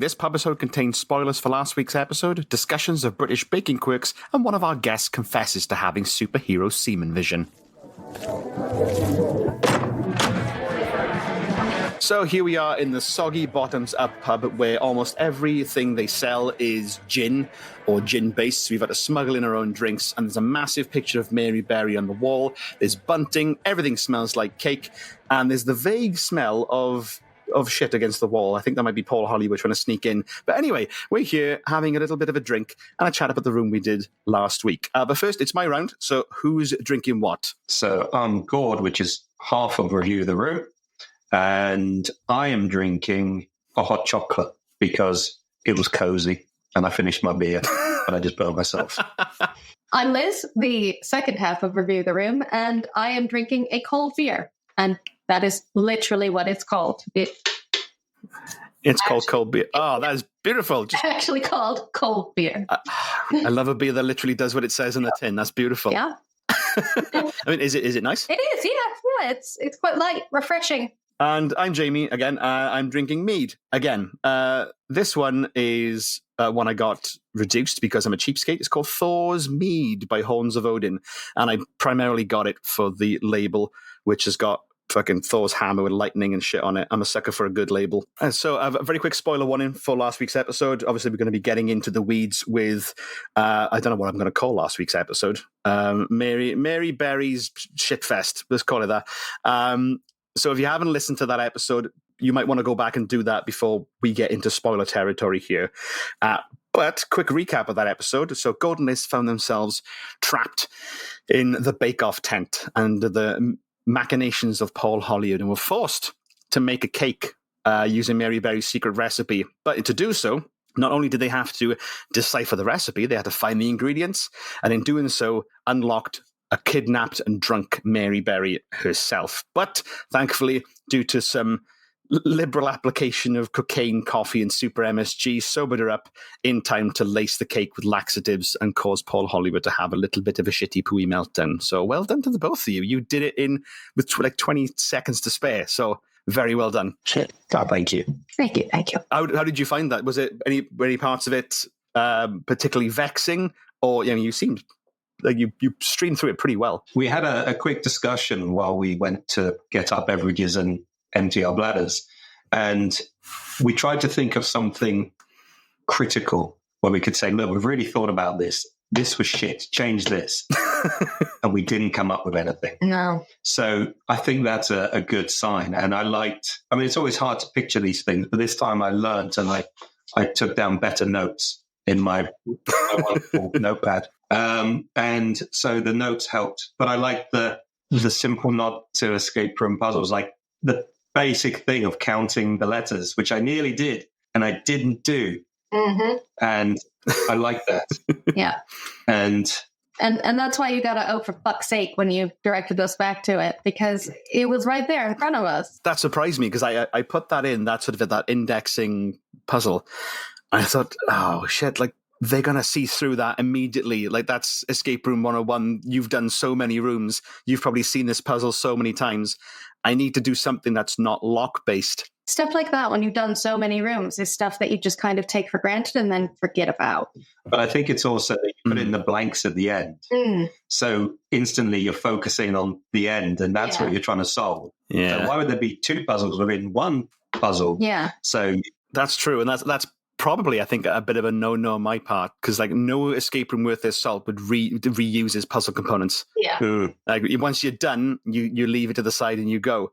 This pubisode contains spoilers for last week's episode, discussions of British baking quirks, and one of our guests confesses to having superhero semen vision. So here we are in the Soggy Bottoms Up pub, where almost everything they sell is gin or gin-based. So we've had to smuggle in our own drinks, and there's a massive picture of Mary Berry on the wall. There's bunting, everything smells like cake, and there's the vague smell of shit against the wall. I think that might be Paul Hollywood trying to sneak in. But anyway, we're here having a little bit of a drink and a chat about the room we did last week. But first, it's my round, so who's drinking what? So I'm Gord, which is half of Review of the Room, and I am drinking a hot chocolate because it was cozy and I finished my beer and I just burned myself. I'm Liz, the second half of Review the Room, and I am drinking a cold beer. And that is literally what it's called. It's called cold beer. Oh, that is beautiful. It's actually called cold beer. I love a beer that literally does what it says on the tin. That's beautiful. Yeah. I mean, is it nice? It is, yeah. It's quite light, refreshing. And I'm Jamie again. I'm drinking mead again. This one is one I got reduced because I'm a cheapskate. It's called Thor's Mead by Horns of Odin, and I primarily got it for the label, which has got fucking Thor's hammer with lightning and shit on it. I'm a sucker for a good label. And so I have a very quick spoiler warning for last week's episode. Obviously, we're going to be getting into the weeds with, I don't know what I'm going to call last week's episode. Mary Berry's shitfest. Let's call it that. So if you haven't listened to that episode, you might want to go back and do that before we get into spoiler territory here. But quick recap of that episode. So Gord and Liz found themselves trapped in the bake-off tent under the machinations of Paul Hollywood and were forced to make a cake using Mary Berry's secret recipe. But to do so, not only did they have to decipher the recipe, they had to find the ingredients, and in doing so, unlocked a kidnapped and drunk Mary Berry herself. But thankfully, due to some liberal application of cocaine, coffee, and super MSG, sobered her up in time to lace the cake with laxatives and cause Paul Hollywood to have a little bit of a shitty pooey meltdown. So well done to the both of you. You did it with like 20 seconds to spare. So very well done. Shit. God, thank you. Thank you. How did you find that? Was it any parts of it particularly vexing, or you seemed like you streamed through it pretty well? We had a quick discussion while we went to get our beverages and empty our bladders. And we tried to think of something critical where we could say, look, we've really thought about this. This was shit. Change this. And we didn't come up with anything. No. So I think that's a good sign. And it's always hard to picture these things, but this time I learned and I took down better notes in my wonderful notepad. And so the notes helped. But I like the simple nod to escape room puzzles, like the basic thing of counting the letters, which I nearly did and I didn't do. Mm-hmm. And I like that. Yeah. And that's why you got to, for fuck's sake, when you directed us back to it, because it was right there in front of us. That surprised me because I put that in, that sort of that indexing puzzle. I thought, oh shit, like they're going to see through that immediately. Like that's Escape Room 101. You've done so many rooms. You've probably seen this puzzle so many times. I need to do something that's not lock-based. Stuff like that, when you've done so many rooms, is stuff that you just kind of take for granted and then forget about. But I think it's also that you put in the blanks at the end. Mm. So instantly you're focusing on the end, and that's what you're trying to solve. Yeah. So why would there be two puzzles within one puzzle? Yeah. So that's true. And that's probably, I think, a bit of a no-no on my part, because like no escape room worth their salt would reuse his puzzle components. Yeah. Like once you're done, you leave it to the side and you go.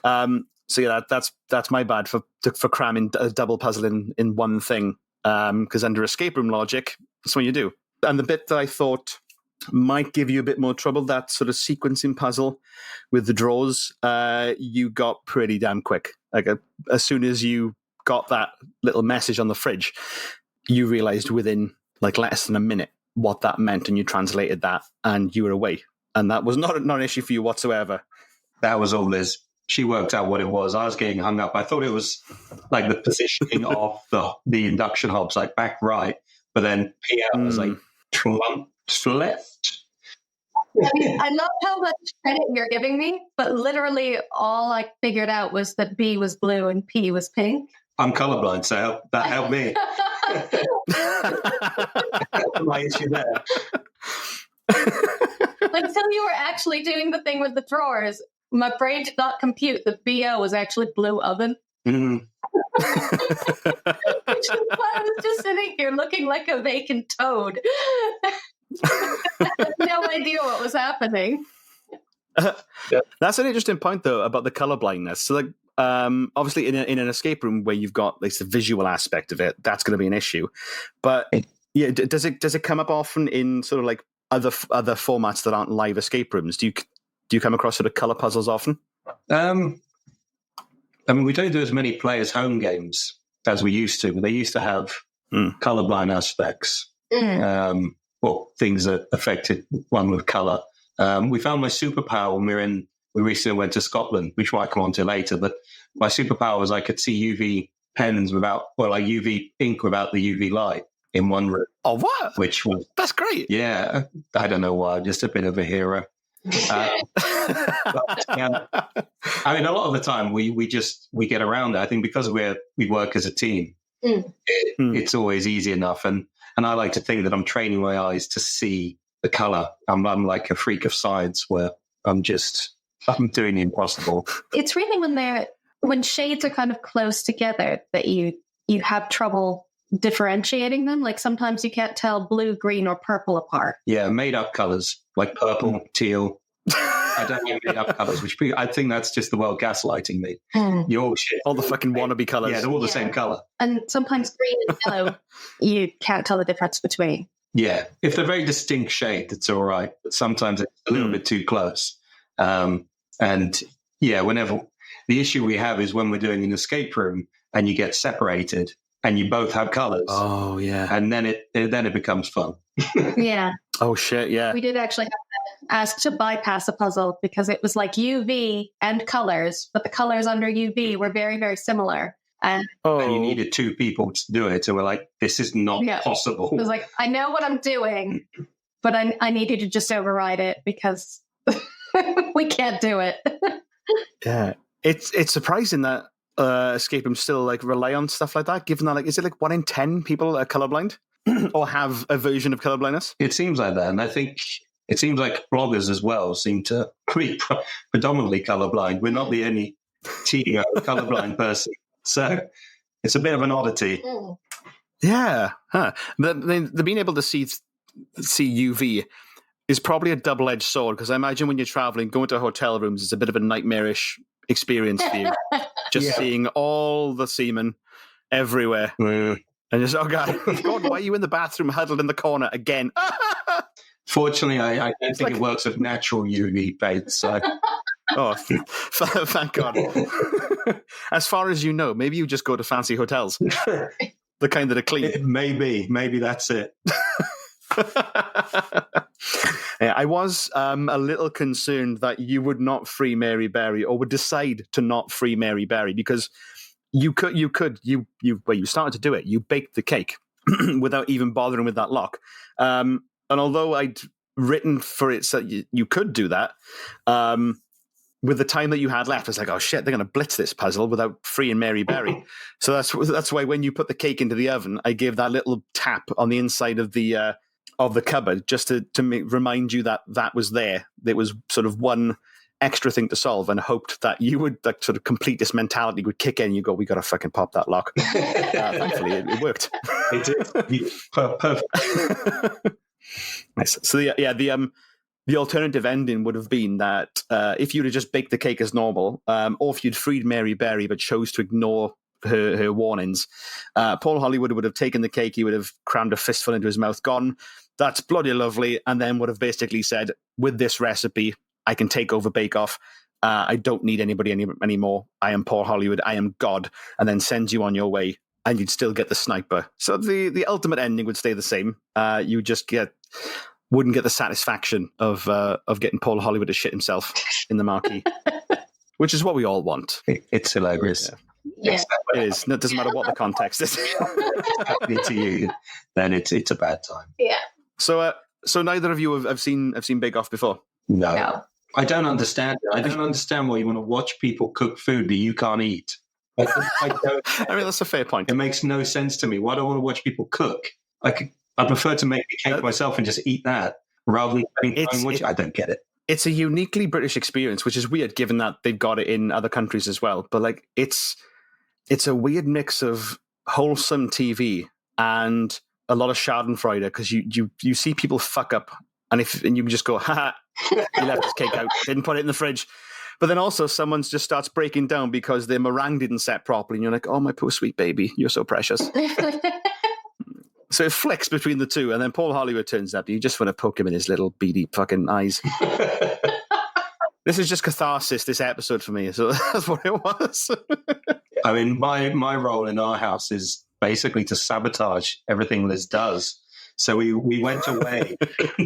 So yeah, that's my bad for cramming a double puzzle in one thing. Because under escape room logic, that's what you do. And the bit that I thought might give you a bit more trouble, that sort of sequencing puzzle with the drawers, you got pretty damn quick. Like as soon as you got that little message on the fridge, you realized within like less than a minute what that meant, and you translated that and you were away. And that was not an issue for you whatsoever. That was all Liz. She worked out what it was. I was getting hung up. I thought it was like the positioning of the induction hobs, like back right, but then PL was like clumps left. I love how much credit you're giving me, but literally all I figured out was that B was blue and P was pink. I'm colorblind, so that helped me. My issue there. Until you were actually doing the thing with the drawers, my brain did not compute that BO was actually blue oven. Mm. Which is why I was just sitting here looking like a vacant toad. I had no idea what was happening. That's an interesting point, though, about the colorblindness. So, like, obviously, in an escape room where you've got like the visual aspect of it, that's going to be an issue. But yeah, does it come up often in sort of like other formats that aren't live escape rooms? Do you come across sort of color puzzles often? I mean, we don't do as many players' home games as we used to. They used to have colorblind aspects, or things that affected one with color. We found my superpower when we recently went to Scotland, which might come on to later. But my superpower was I could see UV pens like UV ink without the UV light in one room. Oh, what? That's great. Yeah, I don't know why. I'm just a bit of a hero. But, yeah, I mean, a lot of the time we get around it. I think because we work as a team, it's always easy enough. And I like to think that I'm training my eyes to see the color. I'm like a freak of science where I'm doing the impossible. It's really when shades are kind of close together that you have trouble differentiating them. Like sometimes you can't tell blue, green, or purple apart. Yeah, made up colors like purple, teal. I don't like made up colors, I think that's just the world gaslighting me. You're shit. All the fucking wannabe colors. Yeah, they're all the same color. And sometimes green and yellow, you can't tell the difference between. Yeah, if they're very distinct shade, it's all right. But sometimes it's a little bit too close. And yeah, whenever the issue we have is when we're doing an escape room and you get separated and you both have colors. Oh yeah, and then it becomes fun. Yeah. Oh shit, yeah. We did actually have to ask to bypass a puzzle because it was like UV and colors, but the colors under UV were very, very similar. And you needed two people to do it. So we're like, this is not possible. I was like, I know what I'm doing, but I need you to just override it because we can't do it. Yeah. It's surprising that escape rooms still like rely on stuff like that, given that like, is it like 1 in 10 people are colorblind or have a version of colorblindness? It seems like that. And I think it seems like bloggers as well seem to be predominantly colorblind. We're not the only colorblind person. So it's a bit of an oddity. Yeah. Huh. The being able to see UV is probably a double-edged sword, because I imagine when you're traveling, going to hotel rooms is a bit of a nightmarish experience for you. Just seeing all the semen everywhere. And just, oh God, why are you in the bathroom huddled in the corner again? Fortunately, I don't think it works with natural UV paint. So. Oh, thank God. As far as you know, maybe you just go to fancy hotels. The kind that are clean. Maybe that's it. Yeah, I was a little concerned that you would not free Mary Berry, or would decide to not free Mary Berry, because you started to do it. You baked the cake without even bothering with that lock. And although I'd written for it so you could do that, with the time that you had left, I was like, oh shit, they're going to blitz this puzzle without freeing Mary Berry. So that's why when you put the cake into the oven, I gave that little tap on the inside of the cupboard just to remind you that was there. There was sort of one extra thing to solve, and hoped that you would, that sort of completist mentality would kick in. You go, we got to fucking pop that lock. Thankfully, it worked. It did. Perfect. Nice. So the alternative ending would have been that if you'd have just baked the cake as normal, or if you'd freed Mary Berry but chose to ignore her warnings, Paul Hollywood would have taken the cake, he would have crammed a fistful into his mouth, gone, that's bloody lovely, and then would have basically said, with this recipe, I can take over Bake Off. I don't need anybody anymore. I am Paul Hollywood. I am God. And then sends you on your way, and you'd still get the sniper. So the ultimate ending would stay the same. You just wouldn't get the satisfaction of getting Paul Hollywood to shit himself in the marquee, which is what we all want. It's hilarious. Yeah. It is. It doesn't matter what the context is. Happening to you, then it's a bad time. Yeah. So neither of you have seen Bake Off before? No. I don't understand it. I don't understand why you want to watch people cook food that you can't eat. I don't, I mean, that's a fair point. it makes no sense to me. Why do I want to watch people cook? I prefer to make a cake myself and just eat that rather than spending time watching. I don't get it. It's a uniquely British experience, which is weird given that they've got it in other countries as well. But like, it's a weird mix of wholesome TV and a lot of schadenfreude, because you see people fuck up, and you can just go, ha, you left this cake out, didn't put it in the fridge. But then also someone just starts breaking down because their meringue didn't set properly, and you're like, oh, my poor sweet baby, you're so precious. So it flicks between the two, and then Paul Hollywood turns up. You just want to poke him in his little beady fucking eyes. This is just catharsis, this episode for me. So that's what it was. I mean, my role in our house is basically to sabotage everything Liz does. So we went away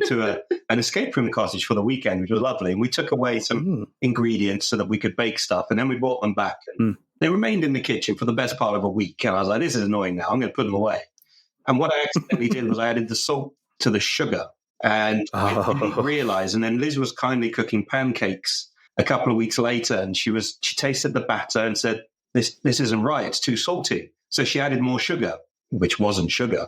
to an escape room cottage for the weekend, which was lovely. And we took away some ingredients so that we could bake stuff. And then we brought them back. And they remained in the kitchen for the best part of a week. And I was like, this is annoying now. I'm going to put them away. And what I accidentally did was I added the salt to the sugar. And I didn't realize. And then Liz was kindly cooking pancakes a couple of weeks later. And she tasted the batter and said, this isn't right. It's too salty. So she added more sugar, which wasn't sugar.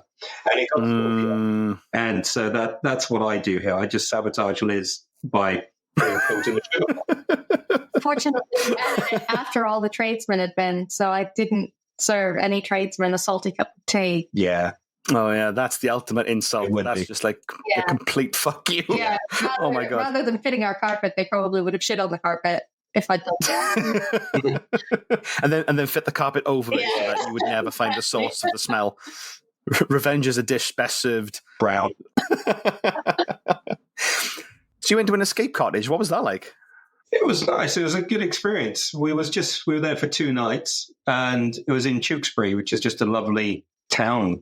And it got saltier. And so that's what I do here. I just sabotage Liz by putting salt in the sugar. Fortunately, we added it after all the tradesmen had been, so I didn't serve any tradesmen a salty cup of tea. Yeah. Oh, yeah, that's the ultimate insult. That's just like a complete fuck you. Yeah. Oh, my God. Rather than fitting our carpet, they probably would have shit on the carpet if I'd done that. and then fit the carpet over it so that you would never find the source of the smell. Revenge is a dish best served brown. So you went to an escape cottage. What was that like? It was nice. It was a good experience. We were there for 2 nights, and it was in Tewkesbury, which is just a lovely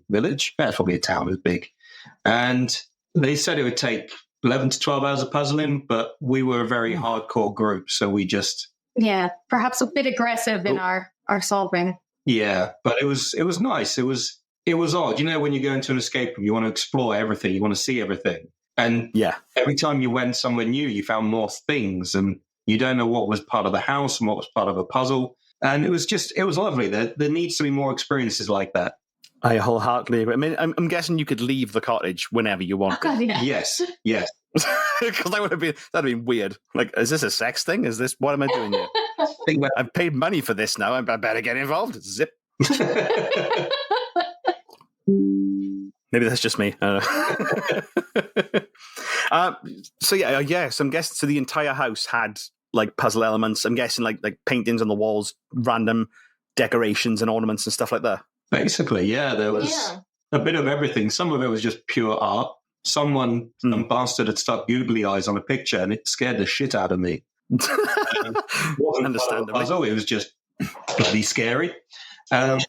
village. That's probably a town. It was big. And they said it would take 11 to 12 hours of puzzling, but we were a very hardcore group, so we just... Yeah, perhaps a bit aggressive in our solving. Yeah, but it was nice. It was odd. You know, when you go into an escape room, you want to explore everything. You want to see everything. And every time you went somewhere new, you found more things, and you don't know what was part of the house and what was part of a puzzle. And it was lovely. There needs to be more experiences like that. I wholeheartedly agree. I mean, I'm guessing you could leave the cottage whenever you want. Yes. Because that'd be weird. Like, is this a sex thing? What am I doing here? I've paid money for this now. I better get involved. Zip. Maybe that's just me. So I'm guessing so the entire house had like puzzle elements. I'm guessing like paintings on the walls, random decorations and ornaments and stuff like that. Basically, there was a bit of everything. Some of it was just pure art. Some bastard had stuck googly eyes on a picture, and it scared the shit out of me. Understandably. It was just bloody scary. And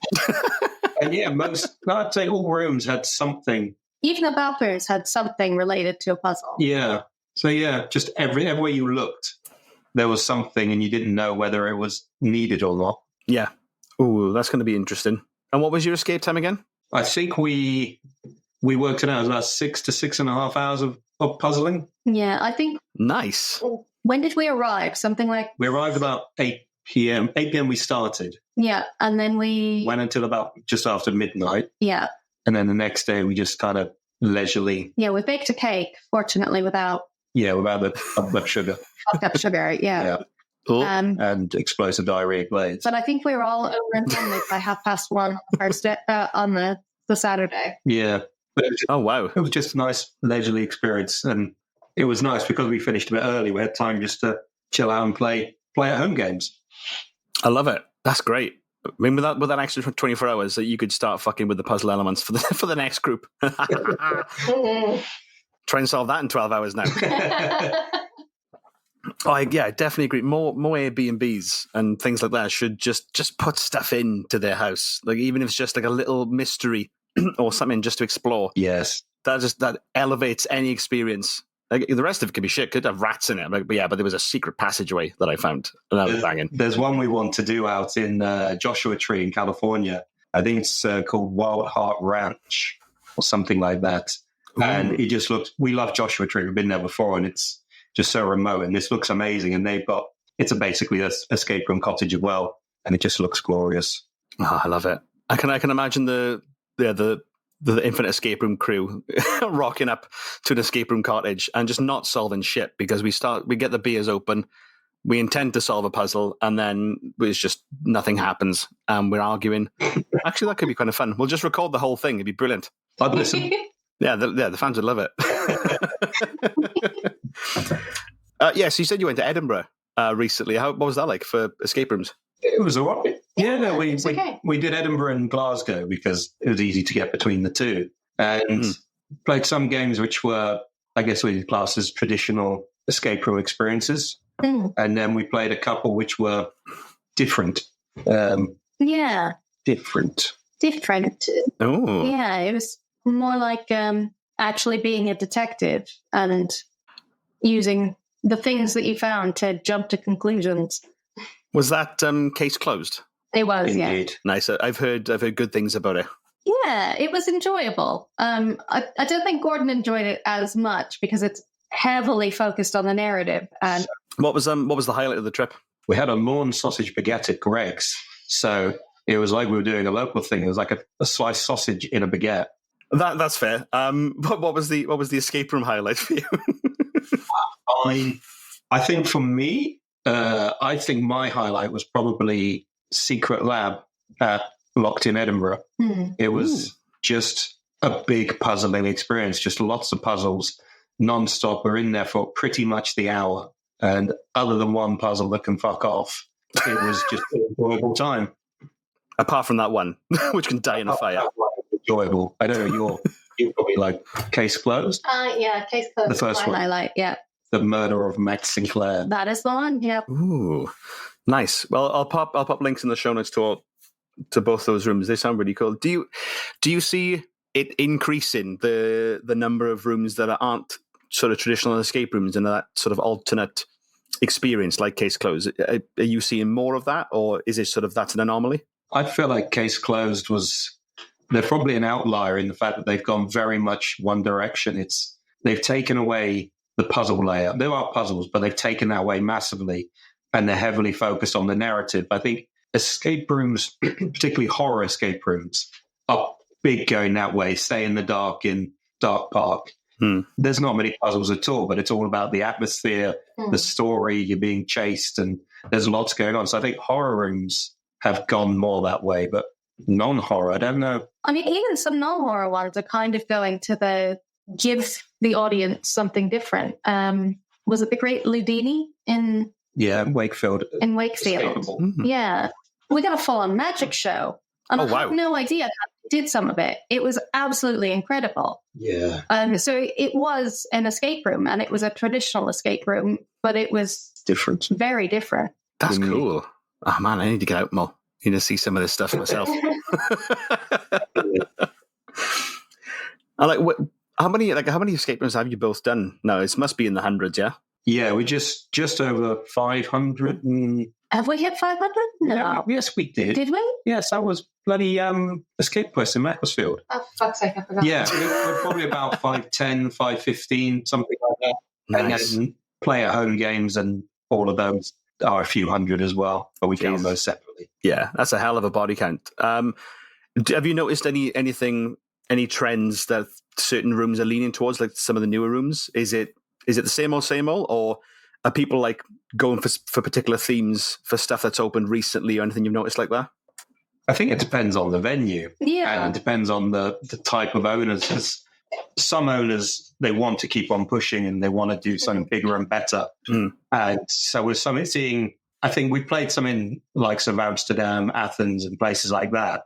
I'd say all rooms had something. Even the bathrooms had something related to a puzzle. Yeah. So just everywhere you looked, there was something, and you didn't know whether it was needed or not. Yeah. Ooh, that's going to be interesting. And what was your escape time again? I think we worked it out as about 6 to 6.5 hours of puzzling. Yeah, I think. Nice. When did we arrive? Something like... We arrived about 8 p.m. 8 p.m. we started. Yeah, and then we... Went until about just after midnight. Yeah. And then the next day we just kind of leisurely... Yeah, we baked a cake, fortunately, without... Yeah, without the sugar. Fucked up sugar, yeah. Cool. And explosive diarrhea glaze. But I think we were all over in Sunday by 1:30 on the Saturday. Yeah. Wow. It was just a nice leisurely experience. And it was nice because we finished a bit early. We had time just to chill out and play at home games. I love it. That's great. I mean, with that extra 24 hours, that you could start fucking with the puzzle elements for the next group. Try and solve that in 12 hours now. I definitely agree. More Airbnbs and things like that should just put stuff into their house. Like, even if it's just like a little mystery or something just to explore. Yes. That elevates any experience. Like, the rest of it could be shit. Could have rats in it. But there was a secret passageway that I found. And that was banging. There's one we want to do out in Joshua Tree in California. I think it's called Wild Heart Ranch or something like that. Ooh. And it just looks... We love Joshua Tree. We've been there before, and it's just so remote, and this looks amazing. And it's basically a escape room cottage as well. and it just looks glorious. Oh, I love it. I can imagine the Infinite Escape Room crew rocking up to an escape room cottage and just not solving shit because we get the beers open, we intend to solve a puzzle, and then it's just nothing happens, and we're arguing. Actually, that could be kind of fun. We'll just record the whole thing. It'd be brilliant. I'd listen. The fans would love it. So you said you went to Edinburgh recently. What was that like for escape rooms? It was all right. Yeah, no, we okay. we did Edinburgh and Glasgow because it was easy to get between the two, and played some games which were, I guess, we class as traditional escape room experiences, and then we played a couple which were different. Different. Oh, Yeah, it was more like actually being a detective and using the things that you found to jump to conclusions. was that case closed? It was, Indeed. yeah. Nice. I've heard good things about it. Yeah, it was enjoyable. I don't think Gordon enjoyed it as much because it's heavily focused on the narrative. And What was the highlight of the trip? We had a lawn sausage baguette at Greg's, so it was like we were doing a local thing. It was like a sliced sausage in a baguette. That's fair. What was the escape room highlight for you? I think for me, I think my highlight was probably Secret Lab at Locked in Edinburgh. It was just a big puzzling experience, just lots of puzzles non-stop. We're in there for pretty much the hour, and other than one puzzle that can fuck off, it was just an enjoyable time. Apart from that one, which can die in a fire. Enjoyable. I don't know, you're probably like Case Closed? yeah, case closed. The first one. Highlight, yeah. The Murder of Matt Sinclair. That is the one, yeah. Ooh, nice. Well, I'll pop links in the show notes to both those rooms. They sound really cool. Do you see it increasing the number of rooms that aren't sort of traditional escape rooms and that sort of alternate experience like Case Closed? Are you seeing more of that, or is it sort of that's an anomaly? I feel like Case Closed they're probably an outlier in the fact that they've gone very much one direction. They've taken away the puzzle layer. There are puzzles, but they've taken that away massively, and they're heavily focused on the narrative. I think escape rooms, particularly horror escape rooms, are big going that way. Stay in the dark in Dark Park. There's not many puzzles at all, but it's all about the atmosphere, the story, you're being chased, and there's lots going on. So I think horror rooms have gone more that way, but non-horror, I don't know. I mean, even some non-horror ones are kind of going to give the audience something different. Was it the Great Ludini in Wakefield? In Wakefield. Yeah. We got a full-on magic show. And I had no idea how they did some of it. It was absolutely incredible. Yeah. So it was an escape room, and it was a traditional escape room, but it was different. Very different. That's cool. Oh man, I need to get out more. I need to see some of this stuff myself. How many escape rooms have you both done? No, it must be in the hundreds, yeah? Yeah, we just over 500. Have we hit 500? No. Yes, we did. Did we? Yes, that was bloody Escape Quest in Macclesfield. Oh, fuck's sake, I forgot. Yeah, we're probably about 510, 515, something like that. Nice. And then play-at-home games, and all of those are a few hundred as well, but we count those separately. Yeah, that's a hell of a body count. Have you noticed any trends that certain rooms are leaning towards, like some of the newer rooms? Is it the same old, or are people like going for particular themes for stuff that's opened recently, or anything you've noticed like that? I think it depends on the venue. Yeah. And it depends on the type of owners. Because some owners, they want to keep on pushing and they want to do something bigger and better. And so with some, I think we played some in likes of Amsterdam, Athens, and places like that.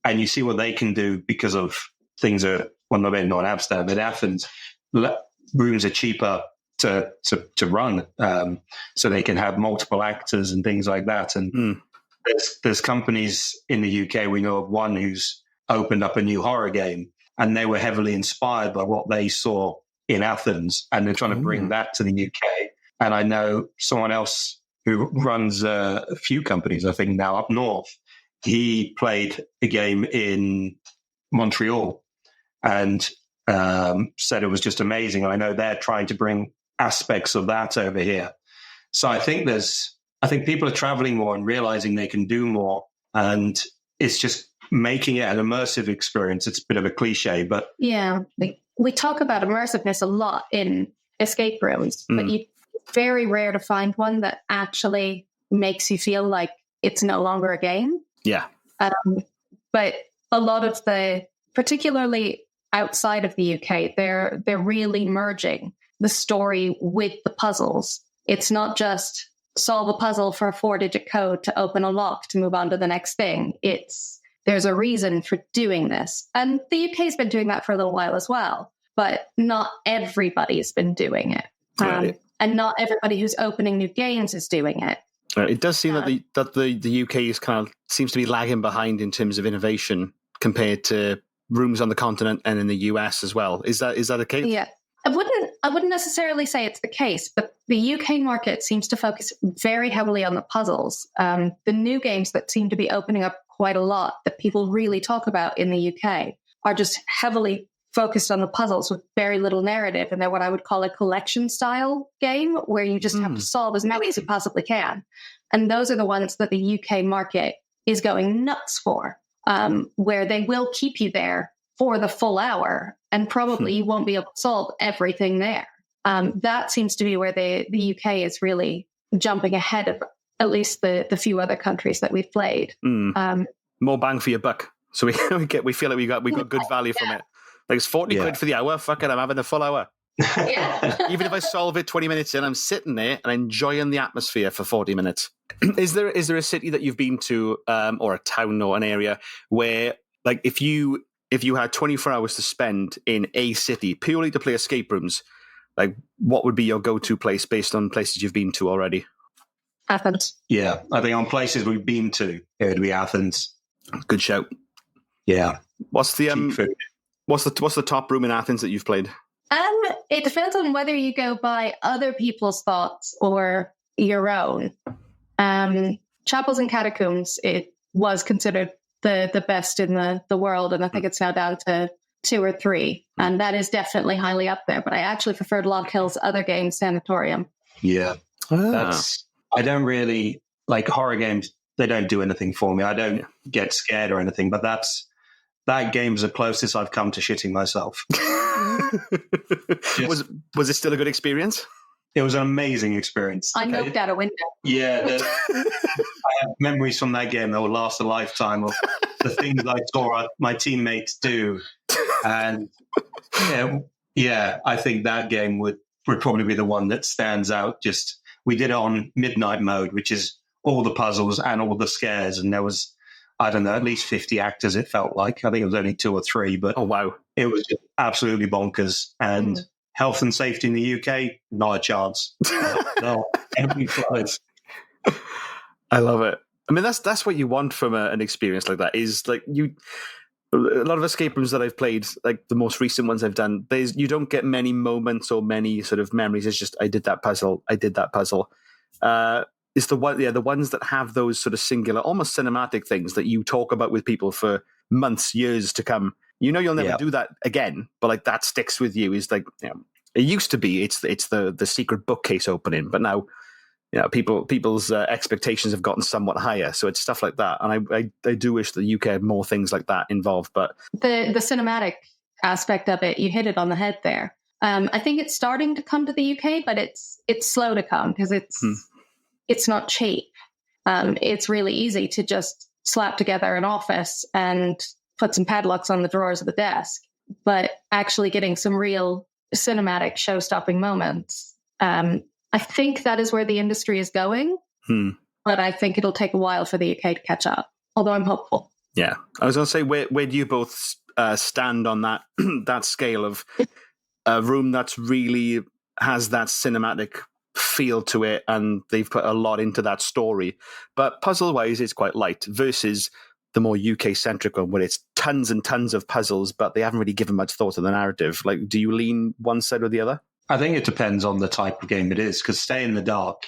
And you see what they can do because of things maybe not Amsterdam, but Athens. Rooms are cheaper to run, so they can have multiple actors and things like that. And there's companies in the UK, we know of one who's opened up a new horror game, and they were heavily inspired by what they saw in Athens, and they're trying to bring that to the UK. And I know someone else who runs a few companies, I think now up north. He played a game in Montreal and said it was just amazing. And I know they're trying to bring aspects of that over here. So I think there's I think people are traveling more and realizing they can do more, and it's just making it an immersive experience. It's a bit of a cliche, but yeah, we talk about immersiveness a lot in escape rooms, but it's very rare to find one that actually makes you feel like it's no longer a game. Yeah. But a lot of particularly outside of the UK, they're really merging the story with the puzzles. It's not just solve a puzzle for a 4-digit code to open a lock to move on to the next thing. There's a reason for doing this. And the UK's been doing that for a little while as well, but not everybody's been doing it. Right. And not everybody who's opening new games is doing it. It does seem that the UK is seems to be lagging behind in terms of innovation compared to rooms on the continent and in the US as well. Is that the case? Yeah. I wouldn't necessarily say it's the case, but the UK market seems to focus very heavily on the puzzles. The new games that seem to be opening up quite a lot that people really talk about in the UK are just heavily focused on the puzzles with very little narrative. And they're what I would call a collection style game where you just have to solve as many as you possibly can. And those are the ones that the UK market is going nuts for, where they will keep you there for the full hour, and probably you won't be able to solve everything there. That seems to be where the UK is really jumping ahead of at least the few other countries that we've played. More bang for your buck. So we feel like we got good value from it. Like it's 40 quid for the hour. Fuck it, I'm having the full hour. Yeah. Even if I solve it 20 minutes in, I'm sitting there and enjoying the atmosphere for 40 minutes. Is there a city that you've been to, or a town or an area where, like, if you had 24 hours to spend in a city purely to play escape rooms, like, what would be your go-to place based on places you've been to already? Athens. Yeah, I think on places we've been to, it would be Athens. Good shout. Yeah. What's the Cheap food. what's the top room in Athens that you've played? It depends on whether you go by other people's thoughts or your own. Chapels and Catacombs, it was considered the best in the world, and I think it's now down to 2 or 3, and that is definitely highly up there. But I actually preferred Log Hill's other game, Sanatorium. Yeah. I don't really like horror games. They don't do anything for me. I don't get scared or anything, but that game's the closest I've come to shitting myself. Was it still a good experience? It was an amazing experience. I noped out a window. Yeah, I have memories from that game that will last a lifetime of the things I saw my teammates do. And I think that game would probably be the one that stands out. Just, we did it on midnight mode, which is all the puzzles and all the scares. And there was, I don't know, at least 50 actors, it felt like. I think it was only 2 or 3, but oh wow, it was just absolutely bonkers. And health and safety in the UK, not a chance. No, every close. I love it. I mean, that's what you want from an experience like that. Is like a lot of escape rooms that I've played, like the most recent ones I've done, you don't get many moments or many sort of memories. It's just I did that puzzle. It's the ones that have those sort of singular, almost cinematic things that you talk about with people for months, years to come. You know, you'll never do that again, but like that sticks with you. Is like, you know, it used to be. It's the secret bookcase opening, but now, you know, people's expectations have gotten somewhat higher. So it's stuff like that, and I do wish the UK had more things like that involved. But the cinematic aspect of it, you hit it on the head there. I think it's starting to come to the UK, but it's slow to come because it's not cheap. It's really easy to just slap together an office and put some padlocks on the drawers of the desk, but actually getting some real cinematic show-stopping moments. I think that is where the industry is going, but I think it'll take a while for the UK to catch up, although I'm hopeful. Yeah. I was going to say, where do you both stand on that that scale of a room that's really has that cinematic feel to it, and they've put a lot into that story, but puzzle-wise it's quite light, versus the more UK-centric one where it's tons and tons of puzzles, but they haven't really given much thought to the narrative? Like, do you lean one side or the other? I think it depends on the type of game it is, because Stay in the Dark,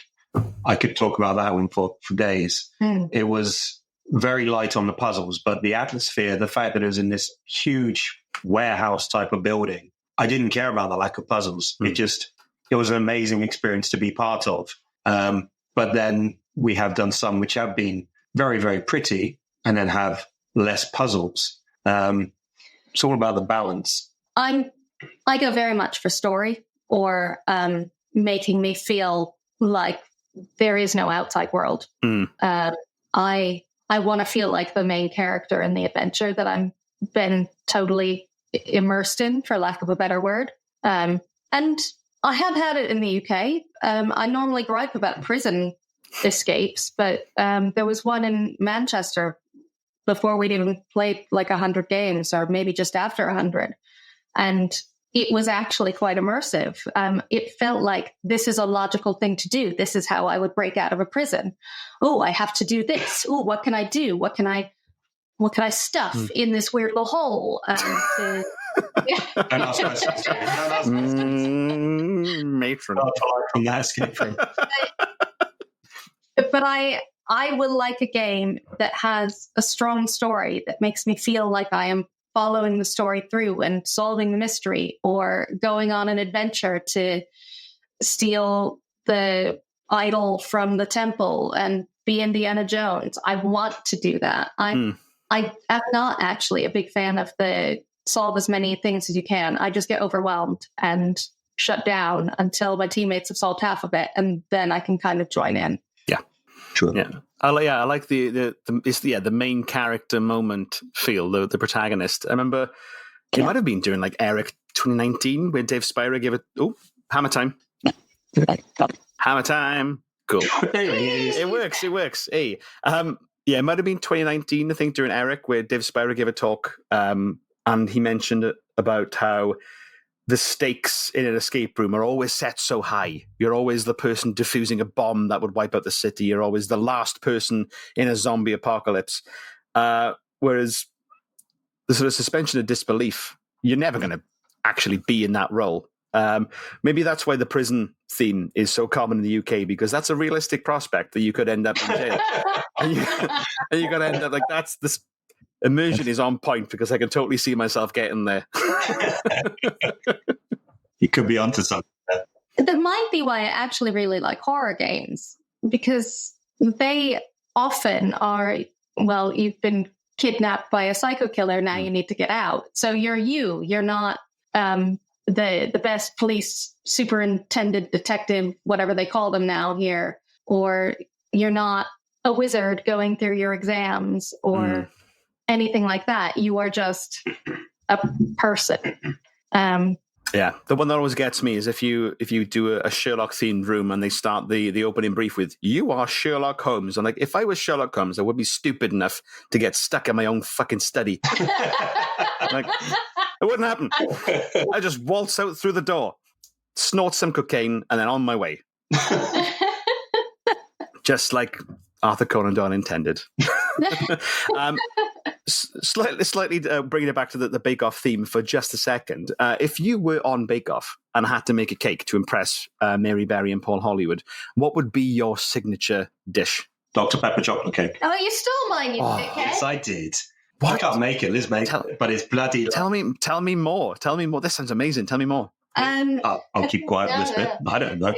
I could talk about that one for days. It was very light on the puzzles, but the atmosphere, the fact that it was in this huge warehouse type of building, I didn't care about the lack of puzzles. It was an amazing experience to be part of. But then we have done some which have been very, very pretty and then have less puzzles. It's all about the balance. I go very much for story or making me feel like there is no outside world. I want to feel like the main character in the adventure that I'm been totally immersed in, for lack of a better word. And I have had it in the UK. I normally gripe about prison escapes, but there was one in Manchester before we'd even played like 100 games, or maybe just after 100. And it was actually quite immersive. It felt like this is a logical thing to do. This is how I would break out of a prison. Oh, I have to do this. Oh, what can I do? What can I stuff in this weird little hole? And ask questions. Matron. From that escape room. But I would like a game that has a strong story that makes me feel like I am following the story through and solving the mystery, or going on an adventure to steal the idol from the temple and be Indiana Jones. I want to do that. I am not actually a big fan of the solve as many things as you can. I just get overwhelmed and shut down until my teammates have solved half of it, and then I can kind of join in. Sure. Yeah, I like the main character moment feel, the protagonist. I remember it might have been during like Eric 2019 when Dave Spira gave it. Oh, hammer time! Hammer time! Cool. It works. Hey, it might have been 2019. I think during Eric where Dave Spira gave a talk, and he mentioned about how the stakes in an escape room are always set so high. You're always the person defusing a bomb that would wipe out the city. You're always the last person in a zombie apocalypse. Whereas the sort of suspension of disbelief, you're never going to actually be in that role. Maybe that's why the prison theme is so common in the UK, because that's a realistic prospect that you could end up in jail. and you're going to end up like, that's this immersion is on point, because I can totally see myself getting there. You could be onto something. That might be why I actually really like horror games, because they often are, well, you've been kidnapped by a psycho killer, now you need to get out. So you're not the best police superintendent, detective, whatever they call them now here, or you're not a wizard going through your exams or anything like that. You are just a person. Yeah, the one that always gets me is if you do a Sherlock themed room and they start the opening brief with "You are Sherlock Holmes." I'm like, if I was Sherlock Holmes, I would be stupid enough to get stuck in my own fucking study. Like, it wouldn't happen. I just waltz out through the door, snort some cocaine, and then on my way. Just like Arthur Conan Doyle intended. Slightly bringing it back to the Bake Off theme for just a second. If you were on Bake Off and had to make a cake to impress Mary Berry and Paul Hollywood, what would be your signature dish? Dr. Pepper chocolate cake. Oh, you stole mine, you dickhead. Yes, I did. What? I can't make it. Liz made it, but it's bloody. Tell me more. This sounds amazing. Tell me more. I'll keep quiet on this bit. I don't know.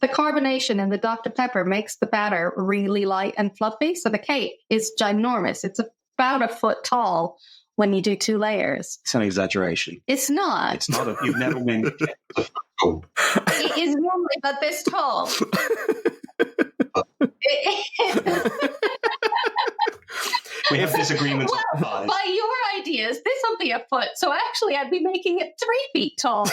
The carbonation in the Dr. Pepper makes the batter really light and fluffy, so the cake is ginormous. It's about a foot tall when you do 2 layers. It's an exaggeration. It's not. It's not. You've never been. It is normally about this tall. We have disagreements on size. By your ideas, this will be a foot, so actually I'd be making it 3 feet tall.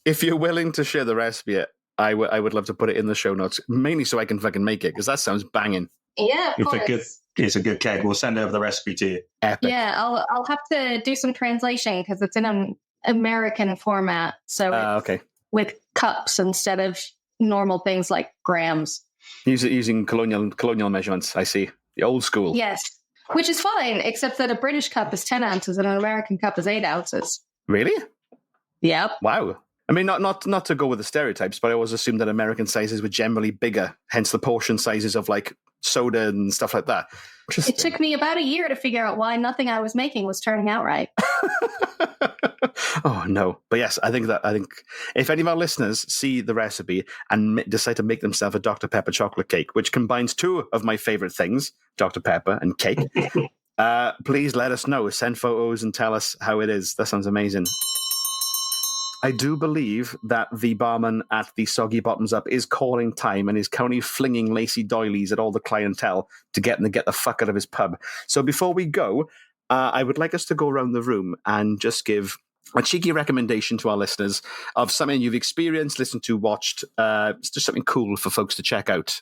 If you're willing to share the recipe, I would love to put it in the show notes, mainly so I can fucking make it, because that sounds banging. Yeah, of course. It's a good cake. We'll send over the recipe to you. Epic. Yeah, I'll have to do some translation because it's in an American format, so okay, with cups instead of normal things like grams. Using colonial measurements. I see, the old school. Yes, which is fine, except that a British cup is 10 ounces and an American cup is 8 ounces. Really? Yep. Wow. I mean, not to go with the stereotypes, but I always assumed that American sizes were generally bigger, hence the portion sizes of like soda and stuff like that. It took me about a year to figure out why nothing I was making was turning out right. Oh no! But yes, I think if any of our listeners see the recipe and decide to make themselves a Dr. Pepper chocolate cake, which combines two of my favorite things, Dr. Pepper and cake, please let us know. Send photos and tell us how it is. That sounds amazing. I do believe that the barman at the Soggy Bottoms Up is calling time and is currently flinging lacy doilies at all the clientele to get them to get the fuck out of his pub. So before we go, I would like us to go around the room and just give a cheeky recommendation to our listeners of something you've experienced, listened to, watched. It's just something cool for folks to check out.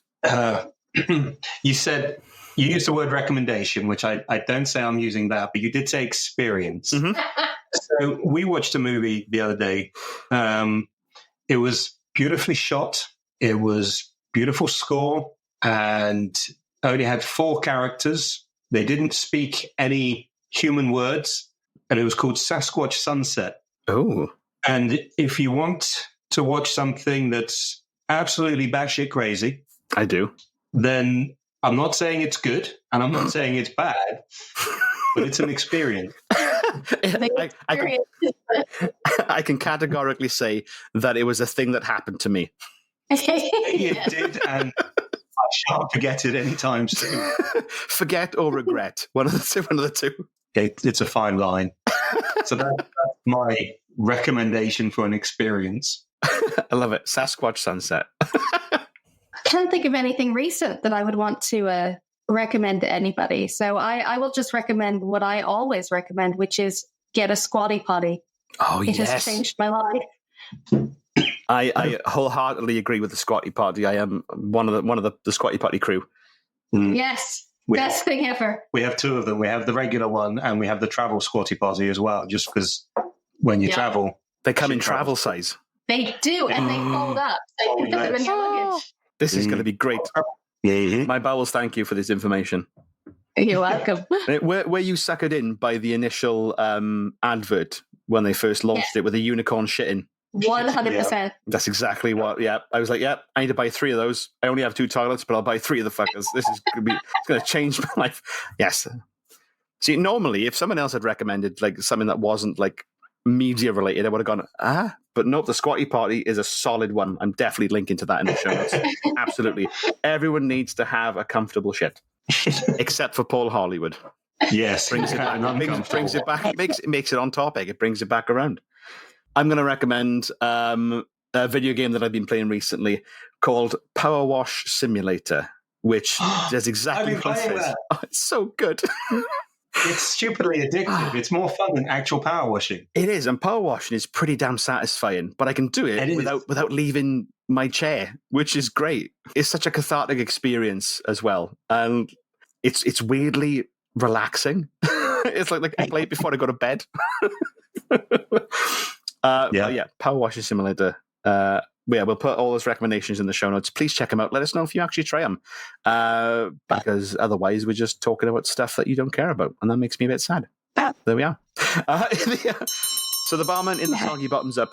You used the word recommendation, which I don't say I'm using that, but you did say experience. Mm-hmm. So we watched a movie the other day. It was beautifully shot. It was beautiful score, and only had 4 characters. They didn't speak any human words, and it was called Sasquatch Sunset. Oh. And if you want to watch something that's absolutely batshit crazy, I do. Then I'm not saying it's good, and I'm not saying it's bad, but it's an experience. I can categorically say that it was a thing that happened to me. It did, and I shan't forget it anytime soon. Forget or regret. One of the two. It's a fine line. So that's my recommendation for an experience. I love it. Sasquatch Sunset. I can't think of anything recent that I would want to recommend to anybody. So I will just recommend what I always recommend, which is get a Squatty Potty. Oh, It has changed my life. I wholeheartedly agree with the Squatty Potty. I am one of the Squatty Potty crew. Yes, best thing ever. We have 2 of them. We have the regular one, and we have the travel Squatty Potty as well, just because when you travel... They come in travel size. They do, and they fold up. So you can put them in your luggage. This is going to be great. Yeah. My bowels thank you for this information. You're welcome. Were you suckered in by the initial advert when they first launched it with a unicorn shitting? 100%. Yeah. That's exactly what. Yeah, I was like, I need to buy 3 of those. I only have 2 toilets, but I'll buy 3 of the fuckers. This is going to change my life. Yes. See, normally, if someone else had recommended like something that wasn't like media related, I would have gone, but nope, the Squatty Potty is a solid one. I'm definitely linking to that in the show notes. Absolutely. Everyone needs to have a comfortable shit, except for Paul Hollywood. Yes. Brings it back, makes it on topic. It brings it back around. I'm going to recommend a video game that I've been playing recently called Powerwash Simulator, which does exactly what it says. Oh, it's so good. It's stupidly addictive. It's more fun than actual power washing. It is, and power washing is pretty damn satisfying, but I can do it without leaving my chair, which is great. It's such a cathartic experience as well. And it's weirdly relaxing. It's like I play it before I go to bed. Power washing simulator. We'll put all those recommendations in the show notes. Please check them out. Let us know if you actually try them, because otherwise we're just talking about stuff that you don't care about, and that makes me a bit sad. There we are. So the barman in the Soggy Bottoms Up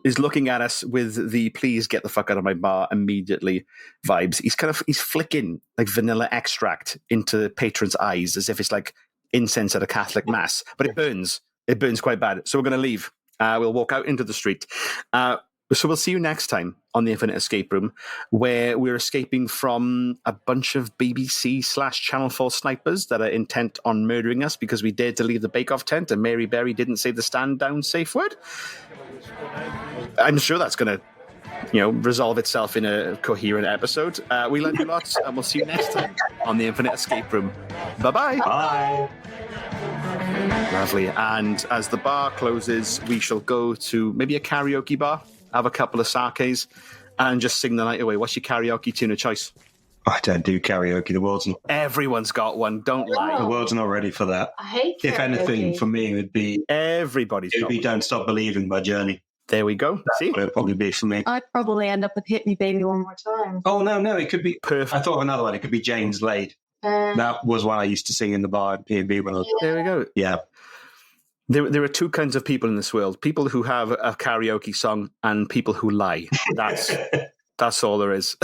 is looking at us with the "please get the fuck out of my bar immediately" vibes. He's flicking like vanilla extract into the patron's eyes as if it's like incense at a Catholic mass, but it burns. It burns quite bad. So we're going to leave. We'll walk out into the street. So we'll see you next time on the Infinite Escape Room, where we're escaping from a bunch of BBC/Channel 4 snipers that are intent on murdering us because we dared to leave the bake-off tent and Mary Berry didn't say the stand-down safe word. I'm sure that's going to, resolve itself in a coherent episode. We love you lots, and we'll see you next time on the Infinite Escape Room. Bye-bye. Bye. Lovely. And as the bar closes, we shall go to maybe a karaoke bar, have a couple of sakes, and just sing the night away. What's your karaoke tune of choice? I don't do karaoke. Everyone's got one. Don't lie. The world's not ready for that. I hate karaoke. If anything, for me, it would be Don't Stop Believing by Journey. There we go. See? That would probably be for me. I'd probably end up with Hit Me Baby One More Time. Oh, no, it could be... Perfect. I thought of another one. It could be Jane's Laid. That was one I used to sing in the bar at P&B when I was... There we go. Yeah. There are 2 kinds of people in this world. People who have a karaoke song and people who lie. That's all there is.